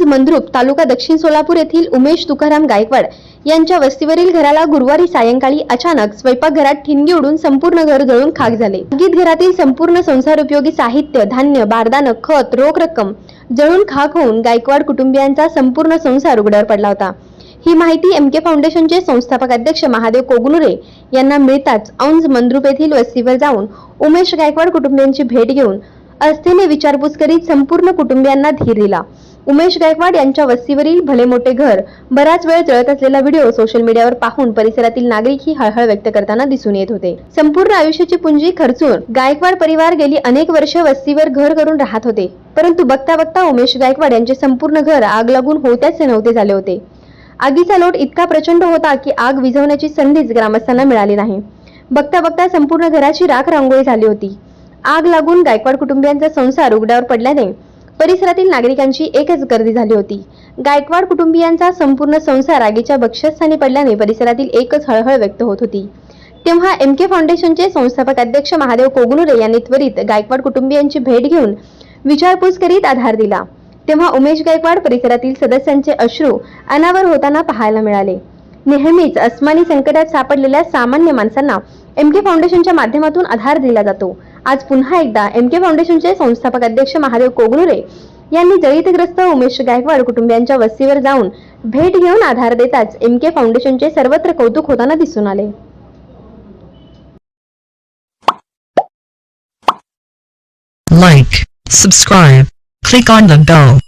मंद्रुप तालुका दक्षिण सोलापूर येथील उमेश तुकाराम गायकवाड यांच्या वस्तीवरील घराला गुरुवारी सायंकाळी अचानक स्वयंपाकघरात ठिणगी उडून संपूर्ण घर जळून खाक झाले। आगीत घरातील संपूर्ण संसार उपयोगी साहित्य, धान्य, बारदान, खत, रोख रक्कम जळून खाक होऊन गायकवाड कुटुंबियांचा संपूर्ण संसार उघड्यावर पडला होता। ही माहिती एमके फाउंडेशनचे संस्थापक अध्यक्ष महादेव कोगनुरे यांना मिळताच औंध मंद्रुप येथील वस्तीवर जाऊन उमेश गायकवाड कुटुंबियांची भेट घेऊन अस्थेने विचारपूस करीत संपूर्ण कुटुंबियांना धीर दिला। उमेश गायकवाड यांच्या वस्तीवरील भले मोठे घर बराच वेळ जळत असलेला व्हिडिओ सोशल मीडियावर पाहून परिसरातील नागरिक ही हळहळ व्यक्त करताना दिसून येत होते। संपूर्ण आयुष्याची पुंजी खर्चून गायकवाड परिवार गेली अनेक वर्ष वस्तीवर घर करून राहत होते, परंतु बघता बघता उमेश गायकवाड यांचे संपूर्ण घर आग लागून होत्याचे नव्हते झाले होते। आगीचा लोट इतका प्रचंड होता की आग विझवण्याची संधीच ग्रामस्थांना मिळाली नाही। बघता बघता संपूर्ण घराची राख रांगोळी झाली होती। आग लागून गायकवाड कुटुंबियांचा संसार उघड्यावर पडल्याने परिसरातील नागरिकांची एकच गर्दी झाली होती। गायकवाड कुटुंबियांचा संपूर्ण संसार आगीच्या भक्ष्यस्थानी पडल्याने परिसरातील एकच हळहळ व्यक्त होत होती। तेव्हा एमके फाउंडेशनचे संस्थापक अध्यक्ष महादेव कोगनुरे यांनी त्वरित गायकवाड कुटुंबियांची भेट घेऊन विचारपूस करीत आधार दिला। तेव्हा उमेश गायकवाड परिसरातील सदस्यांचे अश्रू अनावर होताना पाहायला मिळाले। नेहमीच अस्मानी संकटात सापडलेल्या सामान्य माणसांना एमके फाउंडेशनच्या माध्यमातून आधार दिला जातो। आज पुन्हा एकदा एमके फाउंडेशनचे संस्थापक अध्यक्ष महादेव कोगनुरे यांनी जळीतग्रस्त उमेश गायकवाड कुटुंबियांच्या वस्तीवर जाऊन भेट घेऊन आधार देताच एमके फाउंडेशनचे सर्वत्र कौतुक होताना दिसून आले। Like, subscribe, click on the bell.